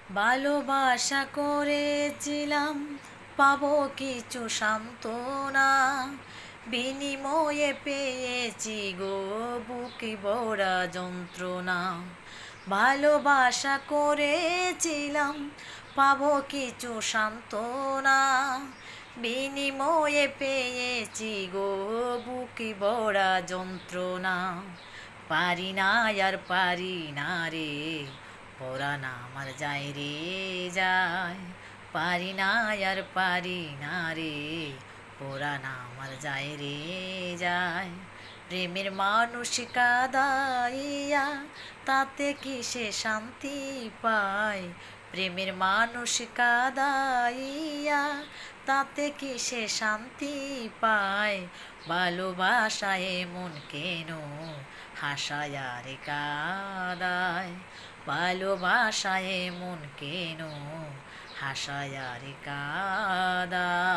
ভালোবাসা করেছিলাম পাবো কিছু সান্ত্বনা, বিনিময়ে পেয়েছি গো বুকে ভরা যন্ত্রণা। ভালোবাসা করেছিলাম পাবো কিছু সান্ত্বনা, বিনিময়ে পেয়েছি গো বুকে ভরা যন্ত্রণা। পারি না আর পারি না রে, পরাণ আমার যায় রে যায়। পারি না আর পারি না রে, পরাণ আমার যায় রে যায়। প্রেমের মানুষ কাদাইয়া তাতে কি সে শান্তি পায়? প্রেমের মানুষ কাদাইয়া তাতে কি সে শান্তি পায়? ভালোবাসায় মন কেন হাসায় আর কাদায়? ভালোবাসায় মন কেন হাসায় আর কাদায়?